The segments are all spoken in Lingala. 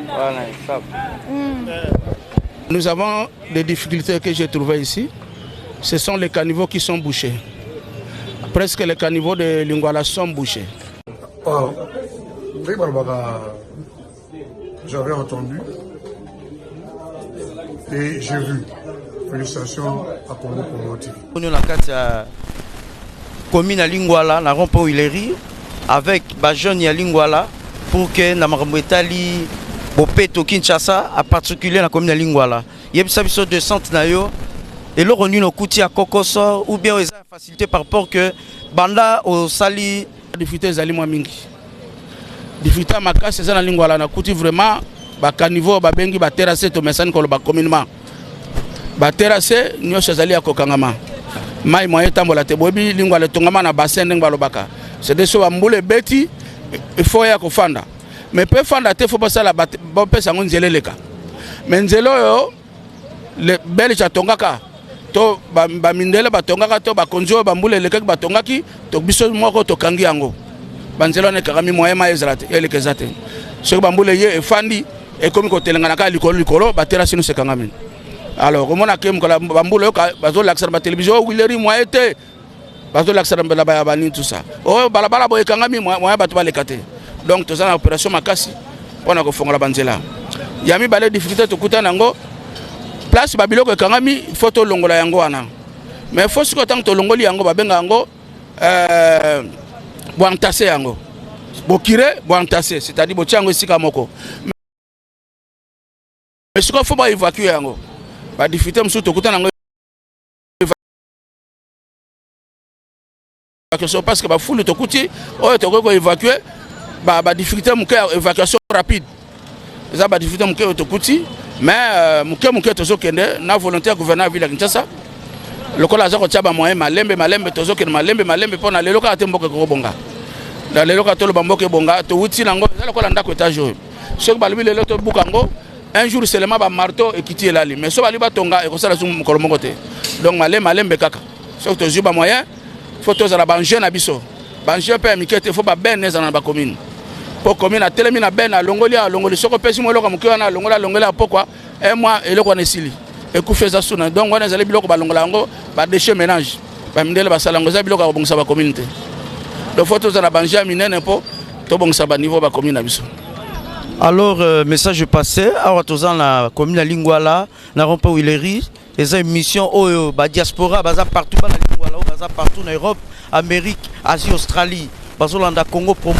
Voilà, ça. Nous avons des difficultés que j'ai trouvées ici. Ce sont les caniveaux qui sont bouchés. Presque les caniveaux de Lingwala sont bouchés. J'avais entendu et j'ai vu. Félicitations à Congo Promotif. On est dans la commune à Lingwala, na rond-point Ileri, avec les jeunes à Lingwala pour que na Marambetali, Bopeto, Kinshasa, en particulier dans la commune à Lingwala. Il y a une de centre nayo et là on est au Kouti à Kokoso ou bien ils ont facilité par rapport que Banda au Sali. Difficulté zali moi mingi. Difficulté à Maka c'est ça dans Lingwala na Kouti vraiment ba caniveau ba bengi ba terrasse to mesane ko ba communement. Ba terrasse nyosha zali ya kokangama. Mai moyen tambola te bobi Lingwala tongama na bassin ndengba lobaka. C'est des choses mbule beti il faut ya ko fanda. Mais peut fanda te faut pas ça la ba pesa ngonzele leka. Mais nzelo yo le bel chatongaka to ba mindele batongaka to ba konzo ba mbule leka batongaki to biso moko to kangi yango. Banzelo ne karami moyen ma ezrate ele kezate. Ce ba mbule ye e fandi et comme ko telengana ka likolo ba terrasse no se kangami. Alors comment on a que bamboulo bazo l'accès à télévision ou il moi été bazo l'accès à la bani tout ça oh balabala boy kangami moi batu balekate donc tout ça opération makasi on a ko fongola banzela yami balé difficulté to kuta nango place babilo ko kangami photo longola yango wana mais faut que tant to longoli yango babenga yango boantase yango bokire boantase c'est-à-dire bochango sika moko mais ce qu'il faut pas évacuer yango ba difficulté musu to kuta nango évacuation parce que ba foule to kuti o to ko évacuer ba difficulté muke évacuation rapide ça ba difficulté muke to kuti mais muke to zokende na volontaire gouverneur ville Kinshasa lokola za ko tshaba moyen malembe to zokende malembe pona lelo ka temboke ko bonga la lelo ka to lo bamboke bonga to wuti nango za lokola ndako étage ce que ba libi lelo to bukango. Un jour seulement ba marteau et quitter la ligne mais so bali batonga et ko sala zum kolomo côté donc malembe kaka so to juba moyen photo za la banjeu na biso banjeu pe mikete faut ba ben na ba commune pour commune a telemi na ben na longoli soko pesi mo loka mukiwa na longola pourquoi un mois et loko na sili et ku feza suna donc on ezali biloko ba longola ngo ba déchet ménage ba mindele ba salango za biloko ba bongsa ba communauté donc photo za la banjeu minene po to bongsa ba niveau ba commune na biso. Alors, message passé, à la commune à Lingwala, na rond-point Ileri, et une mission au diaspora, partout dans Lingwala, partout en Europe, Amérique, Asie, Australie, dans Congo Promo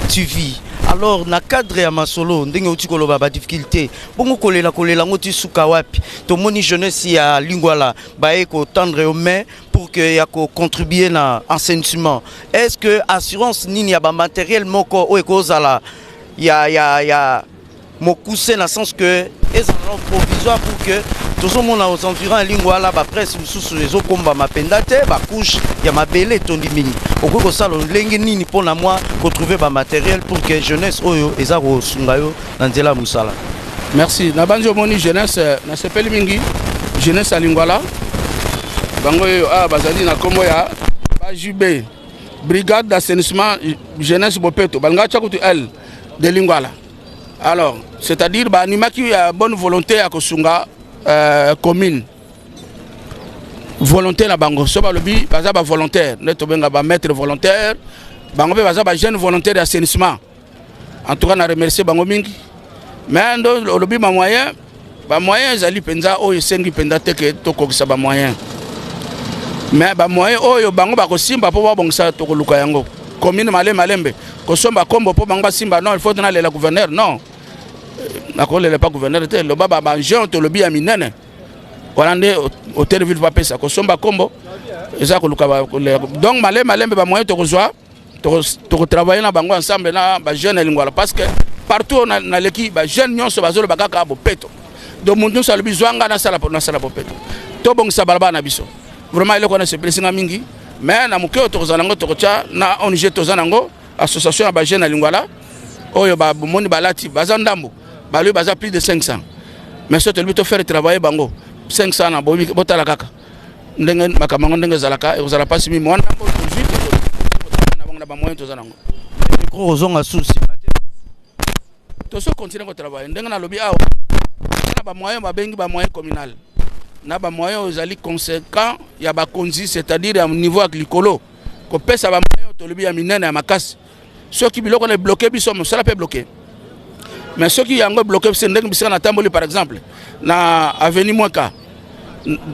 TV. Alors, na cadre ya masolo, ndenge uti koloba ba difficulté. Bongo kolela ngoti suka wapi. To moni jeunesse ya Lingwala, ba eko tendre aux mains pour que ya ko contribuer na enseignement. Est-ce que assurance nini ya ba matériel moko o eko zala il y a mon cousin dans le sens que ils sont provisoire pour que tout le monde aux environs en Lingwala ba presse sous les autres comme ma pendate ba couche il y a ma belle tondimini au cours de ça on lengi nini pour na moi retrouver ba matériel pour que jeunesse oyo ezaro sungayo dans nzela musala. Merci na banjo moni jeunesse na sepeli mingi jeunesse à Lingwala bango yo bazali na kombo ya bajube brigade d'assainissement jeunesse Bopeto banga chakutu L de Lingwala. Alors, c'est-à-dire bah anima qui a bonne volonté à Kosunga commune. Volonté na bango. So ba lobi baza ba volontaire, neto benga ba maître volontaire, bango be baza ba jeune volontaire d'assainissement. En tout cas, na remercier bango mingi. Mais ndo lobi ba moyen zali penza o yesengi penda teke to kokisa ba moyen. Mais ba moyen oyo bango ba ko simba po ba bongisa to ko luka yango. Commune malembe ko somba kombo po bangba simba non il faut donner la gouverneur non na ko le pas gouverneur te le baba ba jean to lobi ya minene wala nde hôtel ville pas pesa ko somba kombo eza ko luka donc malembe ba moyen to ko joa to travailler na bango ensemble na ba jeune Lingwala parce que partout na l'équipe ba jeune nyonso bazolo bakaka Bopeto donc mundu sa lobi zwanga na sala Bopeto to bong sa balaba na biso vraiment il connaît se blessing mingi. Mais na mukeo tozanango tokocha na ONG tozanango association ba jeune Lingwala oyo ba moni balati bazandambo ba lui baza plus de 500 mais so to to faire travailler bango 500 na bomi botala kaka ndenge makamango ndenge zalaka e zala pasi mi mwana ko vite na bango na ba moyen tozanango micro ozonga souci toso continuer ko travailler ndenge na lobi awa na ba moyen ba bengi ba moyen communal na ba moyen ozali conséquent ya ba konzi c'est-à-dire à niveau agricolo ko pesa ba moyen to lobi ya minene ya makasi ceux qui biloko les bloquer biso mo sala peut bloquer mais ceux qui yango bloquer c'est ndenge bisika na tamboli par exemple na avenue Mwaka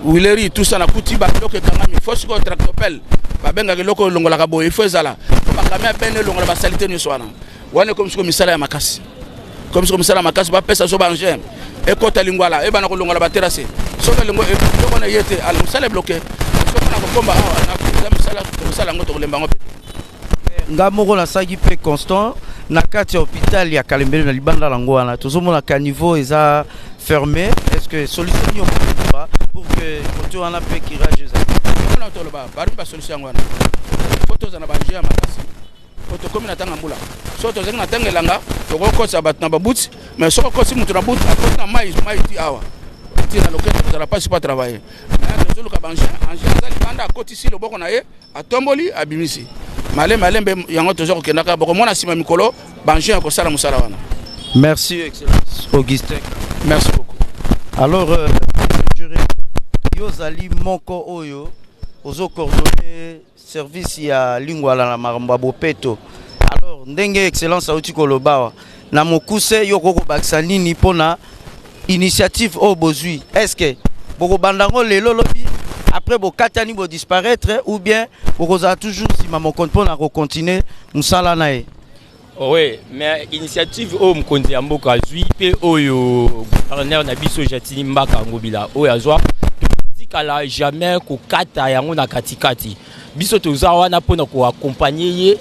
Wileri tout ça na kuti ba bloquer kangami force ko tractopelle ba benga loko longola ka boy il faut ezala ko ba kamia bene longola ba salité ni swana wane comme ce misala ya makasi comme ce misala makasi ba pesa so ba engin et kota lingwala e bana ko longola ba terrasse so ba lingo e ko na yete al musala bloquer so na ko komba na misala ngoto ko lemba ngope ngamoko na saki pe constant na kati ya hôpital ya Kalembele na libanda lango wana tozomona ka niveau eza fermé. Est-ce que solution ni pas pour que koto wana pe kirage za on to ba bari ba solution wana photos na ba ngea makasi photo comme na tanga mbula so to zenga tanga langa to ko kosa bat na ba boot mais so ko si mutu na boot akot na mai ti awa ti na loketo za pas pas travailler mais to luka banje anje za libanda akoti si loboko na ye atomboli abimisi male mbe yango to zo ko kendaka boko mona sima mikolo banje ko sala musala wana. Merci excellence Augustin. Merci beaucoup. Alors yozali moko oyo ozo coordonner service ya lingwala na makambo bopeto. Alors ndenge excellence auti koloba na mokuse yoko ko bakisa nini pona initiative o bozui. Est-ce que boko bandango lelo lobi après bo katani bo disparaître ou bien boko za toujours si maman compte pona ko continuer musala nae. Oui, mais initiative o mkonzi ya mboka zui pe oyo gouverneur na biso Jatini Mbaka ngobila oyo azwa tikala jamais ko kata yango na katikati biso toza wana pona ko accompagner ye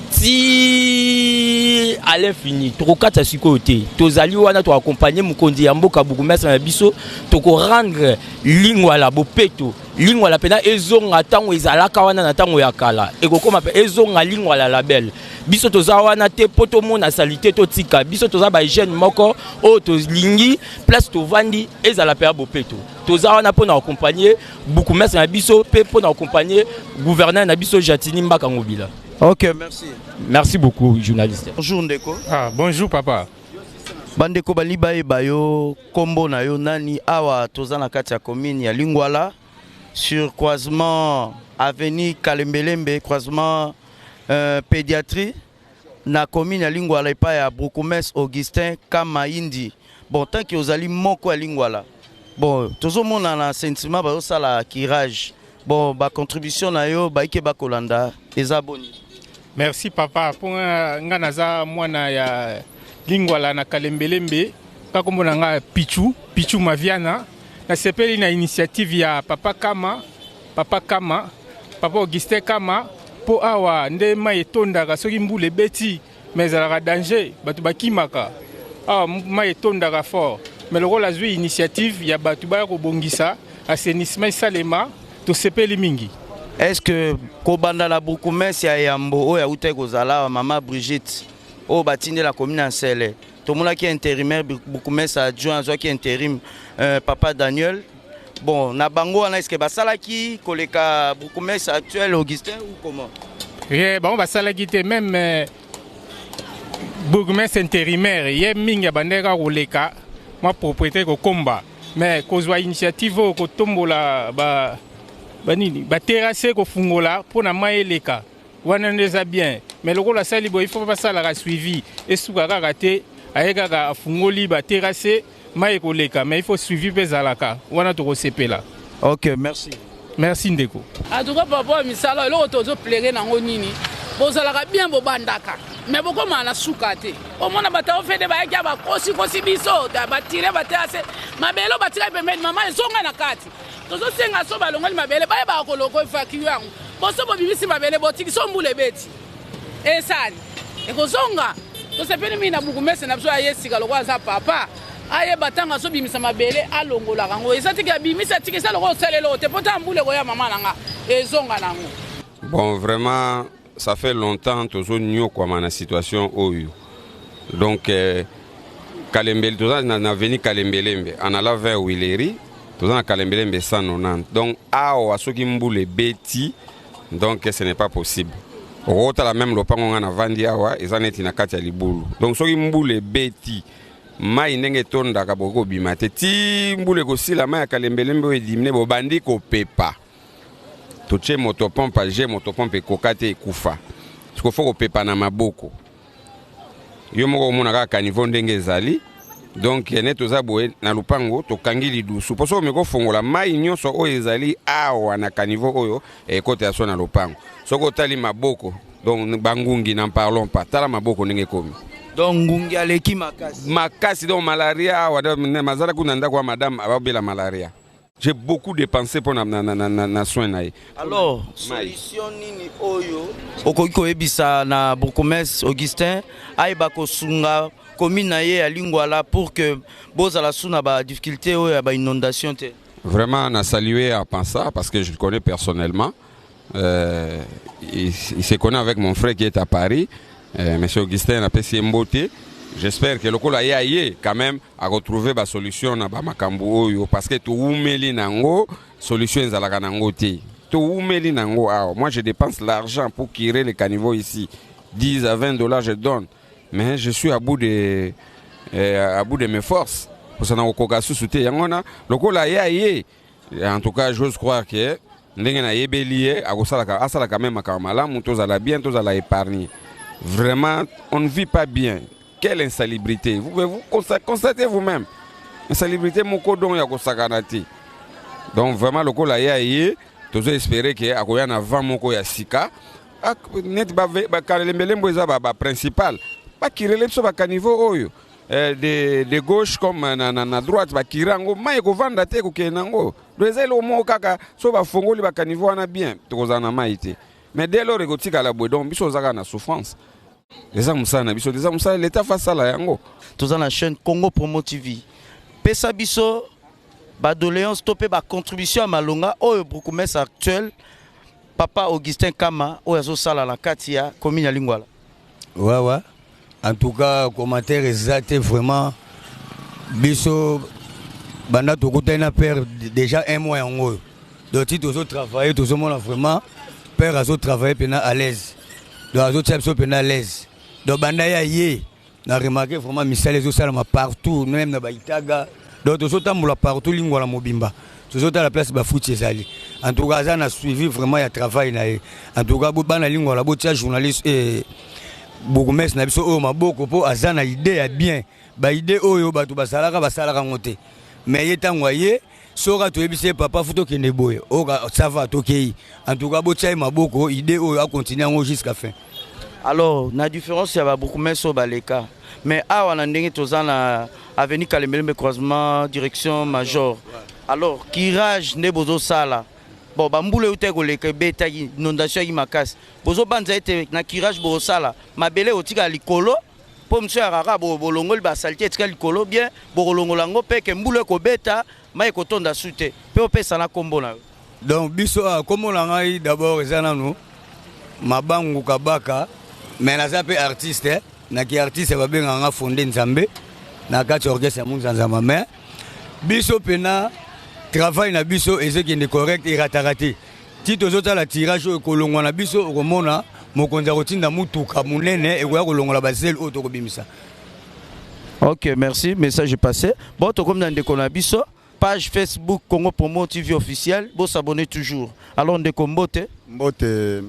ti à l'infini to kata siko te tozali wana to accompagner mkonzi ya mboka bourgmestre na biso to ko rendre lingwala bopeto lingwala pena ezonga tango ezalaka wana na tango ya kala ekokoma pe ezonga lingwala label biso toza wana te poto mona salité to tika biso toza ba jeune moko o to lingi place to vandi ezala pe bopeto toza wana pona accompagner bourgmestre na biso pe pona accompagner gouverneur na biso Jatini Mbaka ngobila. Ok, merci. Merci beaucoup, journaliste. Bonjour Ndeko. Ah, bonjour papa. Bandeko baliba e bayo kombo na yo nani awa toza na kati ya commune ya Lingwala sur croisement avenue Kalembelembe croisement pédiatrie na commune ya Lingwala epa ya Bourgmestre Augustin Kamaindi. Bon tant que ozali moko ya Lingwala. Bon tozo mona na sentiment ba sala kirage. Bon ba contribution na yo ba ike ba kolanda eza boni. Merci papa pour nganaza mwana ya Lingwala na Kalembelembe kakombo nga Pichu Maviana na sepeli na initiative ya papa Augustin Kama po awa nde mai etondaka soki mbule beti mais ezalaka danger batu bakimaka awa mai etondaka fort mais lokola zwi initiative ya batu baya kobongisa assainissement salema to sepeli mingi. Est-ce que kobanda la bourgmestre ya Yambo o ya uta kozala maman Brigitte o batinde la commune en Sele to mona ki intérimaire bourgmestre adjoint zo ki intérim papa Daniel. Bon na bango wana est-ce que basala ki koleka bourgmestre actuel Augustin ou comment? Yeah, bon basala ki te même bourgmestre intérimaire ye mingi bandeka koleka moi propriétaire ko komba mais kozwa initiative ko tombola banini ba terrasse ko fungola pona maeleka wana ndeza bien mais lokola sali bo il faut pas ça la suivi et suka kaka te ayeka ka fungoli ba terrasse mai ko leka mais il faut suivi bezalaka wana to ko sepela. OK, merci Ndeko. Atuka papa misala loko tozo plere nango nini bozalaka bien bobandaka mais bokoma na suka te omona bata ofede ba yaka ba kosi biso ta batire ba terrasse mabelo batira pembeni mama ezonga na kati tozo senga so balongoli mabele baye ba koloko ifaki yango boso bobibisi mabele botiki so mbule beti esali ekozonga to sepeli mina Bourgmestre na biso ayesika lokwa za papa aye batanga so bimisa mabele alongola kango esatiki abimisa tiki sa lokwa osalelo te pota mbule ko ya mama nanga ezonga nango. Bon vraiment ça fait longtemps tozo nyo kwa mana situation oyo donc Kalembele toza na veni Kalembelembe en allant vers Wileri toza na Kalembelembe 190 donc awa soki mbule beti donc ce n'est pas possible okotala même lopango nga na vandi awa eza neti na kati ya libulu donc soki mbula ebeti mai ndenge etondaka bokobima te ti mbula ekosila mai ya kalembelembe oyo edimine bobandi kopepa totie motopompe age motopompe ekoka te ekufa siko fo kopepa na maboko yo moko omona kaka kanivo ndenge ezali donc ne toza boye na lupango tokangi lidusu po soki omeki kofongola mai nyonso oyo ezali awa na kanivo oyo ekota ya so na lupango soki otali maboko donc bangungi n'en parlons pas tala maboko ndenge ekomi donc ngungi aleki makasi makasi donc malaria awa mazala kuna ndako ya madame ababela malaria. J'ai beaucoup dépensé pour na soin na ye. Alors, solution nini oyo okoki koyebisa na Bourgmestre Augustin ayeba kosunga commune na ye ya Lingwala pour que bozala suna ba difficulté oyo ba inondation te. Vraiment, on a salué à Pansa parce que je le connais personnellement. Il se connaît avec mon frère qui est à Paris. Monsieur Augustin a passé une beauté. J'espère que le col aïe quand même a retrouvé la solution na ba makambo oyo parce que to umeli nango solution ezalaka nango te. To umeli nango ah, moi je dépense l'argent pour tirer les caniveaux ici. 10 à 20 dollars je donne. Mais je suis à bout de mes forces. Parce que na okogasu souté yangona le col aïe. En tout cas, j'ose croire que ndenge na yebelié asala quand même makamala mutozala bien tozala épargner. Vraiment, on ne vit pas bien. Quelle insalubrité. Vous pouvez vous constater vous-même. Insalubrité, mon codon ya kosakanati. Donc vraiment, le col ya yé, tous espérer que akoya na vent moko ya sika. Net ba kalembelembo eza ba principal. Ba kirele so ba kanivo oyo. De gauche comme na droite ba kirango mai ko vanda te ko kenango. Doza le mo kaka so ba fongoli ba kanivo wana bien. Tokozana maite. Mais dès lors égotika la bodon biso zaka na souffrance. Les amoussana biso des amoussana l'état face à la yango. Tous dans la chaîne Congo Promo TV. Pesa biso ba doléance topé ba contribution à Malonga au Bourgmestre actuel Papa Augustin Kama au yazo sala la katia commune ya Lingwala. Ouais. En tout cas, commentaire exact vraiment biso banda tokota na père déjà un mois en haut. Donc si tous travailler tous monde vraiment père azo travailler pena à l'aise. Donc azo tchapso pena à l'aise. Donc banda ya yé na remarqué vraiment misale zo sala partout même na baitaga. Donc tous tambola partout Lingwala mobimba. Tous à la place ba foot ezali. En tout cas, ça a suivi vraiment le travail na. En tout cas, bana Lingwala botia journaliste et Bourgmestre na biso o maboko po azana idée bien. Ba idée oyo batu basalaka ngote. Mais yetango ye sora to ebise papa futo kende boye. O ça va tokei. En tout cas, botia maboko idée oyo a continuer jusqu'à fin. Alors, la différence c'est ba Bourgmestre baleka. Mais awa na ndenge tozana avenue Kalembelembe croisement direction Major. Alors, kirage ne bozo sala. Bon, bambule ute koleka beta inondation yi makasi. Bozo banza ete na kirage bozo sala. Mabele otika likolo. Po mso ya kaka bolongoli ba salite etika likolo bien bolongola ngo peke mbule ko beta mai ko tonda sute. Pe opesa na kombo na. Donc biso kombo na ngai d'abord ezana no mabangu kabaka mais na zape artiste na ki artiste ba benga nga fondé Nzambe na kati orchestre Munzanzama mais biso pena travail na biso ezekende correct et ratarate. Ti tozota la tirage au kolongwa na biso okomona mokonza kotinda mutuka munene ekoya kolongola basel auto kobimisa. OK, merci, message est passé. Bon, to comme dans ndeko na biso, page Facebook Congo Promo TV officiel, bo s'abonner toujours. Alors ndeko mbote monsieur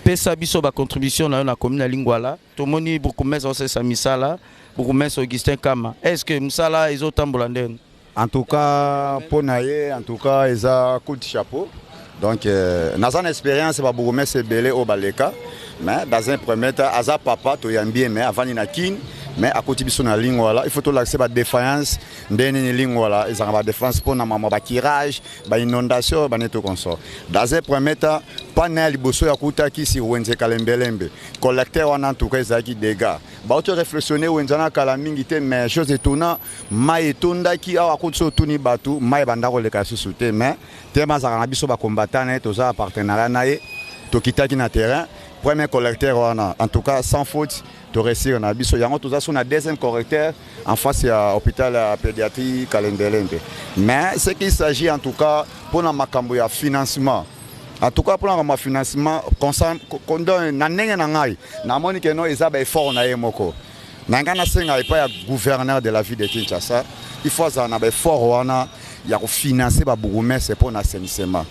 pesa biso ba contribution na commune ya Lingwala. Tomoni Bourgmestre sa misala, Bourgmestre Augustin Kama. Est-ce que misala ezotambola ndene? En tout cas, pour Naye, en tout cas, ils ont coup de chapeau. Donc, dans une expérience, c'est Bourgmestre belé au Baleka. Mais dans un premier temps, Aza papa, tu y bien, mais avant il mais à côté de son Lingwala, il faut tout l'accès à la défense. Dans Lingwala, ils ont la défense pour le tirage, l'inondation, tout comme ça. Dans un premier temps, panel bosso ya kutaki si wenze kalembelembe. Collecteur en tout cas, ils ont des dégâts. Bah, tu réflexionner wenzana kalamingité, mais chose étonnante, mai tonda qui a akutso tuni batu, mai bandako le kasu souté, mais tellement ça biso ba combattant, tout ça partenariat naé, to kitaki na terrain. Premier collecteur en tout cas sans faute. De réussir na biso yango tout ça sur la deuxième correcteur en face à l'hôpital pédiatrie Kalembelembe. Mais ce qu'il s'agit en tout cas pour la makambo ya financement En tout cas, pour le financement, le gouverneur de la ville de Kinshasa, il faut financer le bourgmestre pour l'assainissement.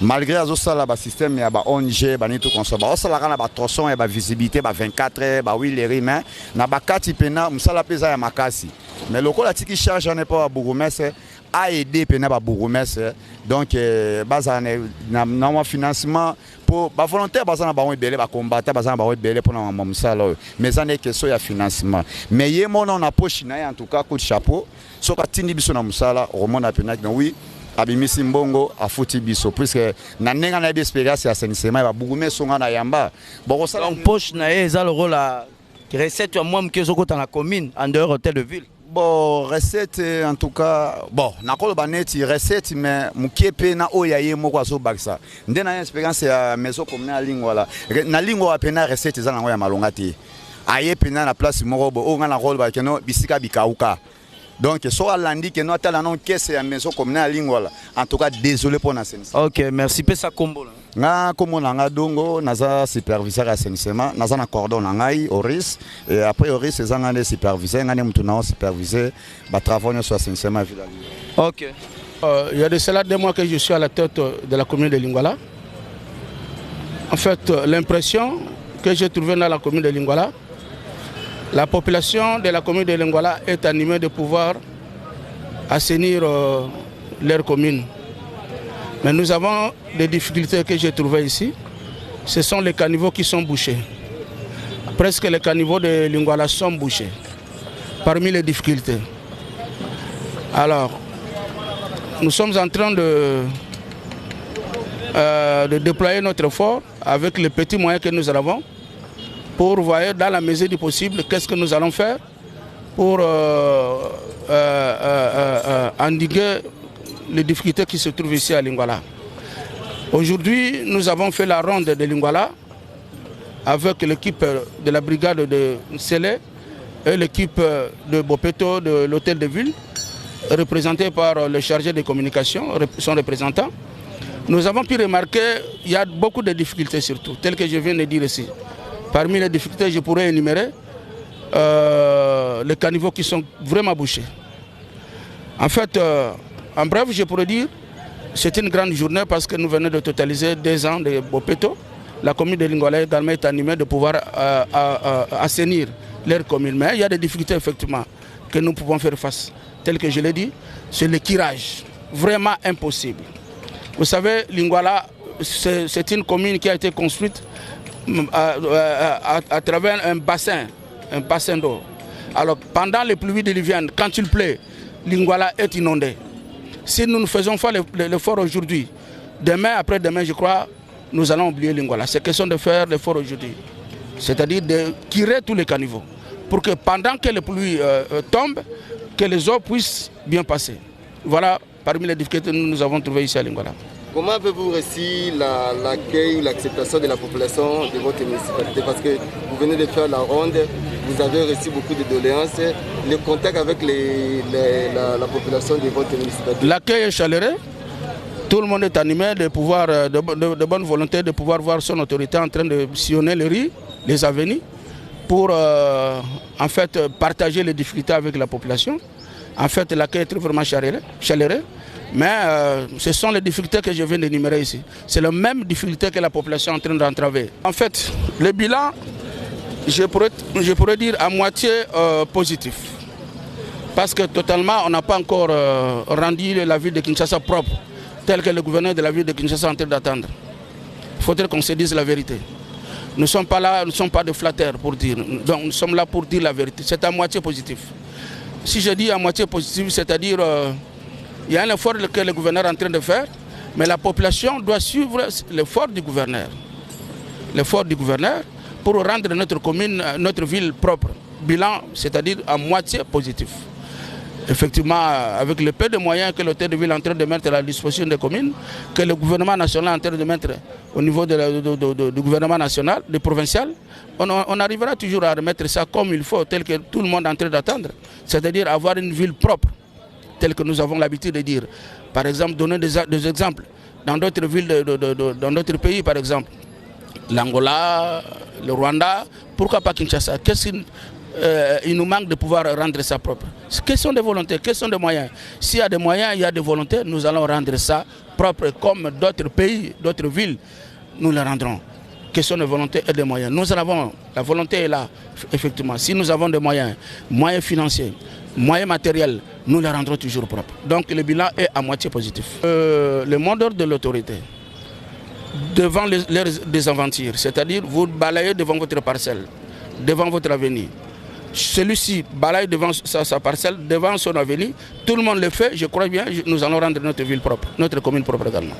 Malgré le système, il y a des ONG, il y a tout comme ça. Il y a des visibilité, 24 heures, 8 heures, mais il y a des cas qui sont mais le coup qui charge n'est pas le bourgmestre a aidé le bourgmestre. Donc, il y a un financement pour les volontaires, les combattants, pour mais il y a une question de financement. Mais il y a un approche, en tout cas, coup de chapeau. Ce qui est oui. Abimisi mbongo afuti biso puisque na nenga na expérience ya assainissement ba bugume songa na yamba boko sala donc poche na eza le rôle la recette ya moi mkezo kota na commune en dehors hôtel de ville. Bon recette en tout cas bon nakolo baneti recette mais mukepe na oya ye moko aso baksa ndena expérience ya maison communale lingwala na lingwa pena recette za na ya malonga te aye pena na place moko bo o nga na rôle ba keno bisika bikauka. Donc, si on a dit que nous avons une maison communale, en tout cas, désolé pour l'assainissement. Ok, merci. Pesa combo. Comme on a dongo, nous avons superviseur d'assainissement, nous avons un cordon au RIS, et après au RIS, nous avons un superviseur, nous avons supervisé les travaux sur l'assainissement. Ok. Il y a de cela 2 mois que je suis à la tête de la commune de Lingwala. En fait, l'impression que j'ai trouvée dans la commune de Lingwala, la population de la commune de Lingwala est animée de pouvoir assainir leur commune. Mais nous avons des difficultés que j'ai trouvées ici. Ce sont les caniveaux qui sont bouchés. Presque les caniveaux de Lingwala sont bouchés. Parmi les difficultés. Alors, nous sommes en train de déployer notre effort avec les petits moyens que nous avons pour voir dans la mesure du possible qu'est-ce que nous allons faire pour endiguer les difficultés qui se trouvent ici à Lingwala. Aujourd'hui, nous avons fait la ronde de Lingwala avec l'équipe de la brigade de Nsele et l'équipe de Bopeto de l'hôtel de ville, représentée par le chargé de communication, son représentant. Nous avons pu remarquer qu'il y a beaucoup de difficultés surtout, telles que je viens de dire ici. Parmi les difficultés, je pourrais énumérer les caniveaux qui sont vraiment bouchés. En fait, en bref, je pourrais dire c'est une grande journée parce que nous venons de totaliser 2 ans de Bopeto. La commune de Lingwala également est animée de pouvoir assainir leur commune. Mais il y a des difficultés effectivement que nous pouvons faire face. Tel que je l'ai dit, c'est le curage. Vraiment impossible. Vous savez, Lingwala, c'est une commune qui a été construite à travers un bassin d'eau. Alors pendant les pluies diluviennes, quand il pleut, Lingwala est inondé. Si nous ne faisons pas l'effort aujourd'hui, demain, après-demain, je crois, nous allons oublier Lingwala. C'est question de faire l'effort aujourd'hui. C'est-à-dire de tirer tous les caniveaux. Pour que pendant que les pluies tombent, que les eaux puissent bien passer. Voilà parmi les difficultés que nous avons trouvées ici à Lingwala. Comment avez-vous reçu l'accueil ou l'acceptation de la population de votre municipalité? Parce que vous venez de faire la ronde, vous avez reçu beaucoup de doléances. Le contact avec la population de votre municipalité? L'accueil est chaleureux. Tout le monde est animé de pouvoir, de bonne volonté de pouvoir voir son autorité en train de sillonner les rues, les avenues, pour en fait partager les difficultés avec la population. En fait, l'accueil est vraiment chaleureux. Mais ce sont les difficultés que je viens d'énumérer ici. C'est la même difficulté que la population est en train d'entraver. En fait, le bilan, je pourrais dire à moitié positif. Parce que totalement, on n'a pas encore rendu la ville de Kinshasa propre, telle que le gouverneur de la ville de Kinshasa est en train d'attendre. Il faudrait qu'on se dise la vérité. Nous ne sommes pas là, nous ne sommes pas de flatteurs pour dire. Donc nous sommes là pour dire la vérité. C'est à moitié positif. Si je dis à moitié positif, c'est-à-dire... il y a un effort que le gouverneur est en train de faire, mais la population doit suivre l'effort du gouverneur. L'effort du gouverneur pour rendre notre commune, notre ville propre. Bilan, c'est-à-dire à moitié positif. Effectivement, avec le peu de moyens que l'hôtel de ville est en train de mettre à la disposition des communes, que le gouvernement national est en train de mettre au niveau du gouvernement national, du provincial, on arrivera toujours à remettre ça comme il faut, tel que tout le monde est en train d'attendre. C'est-à-dire avoir une ville propre, tel que nous avons l'habitude de dire. Par exemple, donner des exemples. dans d'autres villes, dans d'autres pays, par exemple, l'Angola, le Rwanda, pourquoi pas Kinshasa? Il nous manque de pouvoir rendre ça propre. Question de volonté, question de moyens. S'il y a des moyens, il y a des volontés, nous allons rendre ça propre comme d'autres pays, d'autres villes, nous le rendrons. Question de volonté et de moyens. Nous en avons, la volonté est là, effectivement. Si nous avons des moyens, moyens financiers, moyens matériels, nous les rendrons toujours propres. Donc le bilan est à moitié positif. Le mot d'ordre de l'autorité, devant les désaventures, c'est-à-dire vous balayez devant votre parcelle, devant votre avenir. Celui-ci balaye devant sa parcelle, devant son avenir, tout le monde le fait, je crois bien, nous allons rendre notre ville propre, notre commune propre également.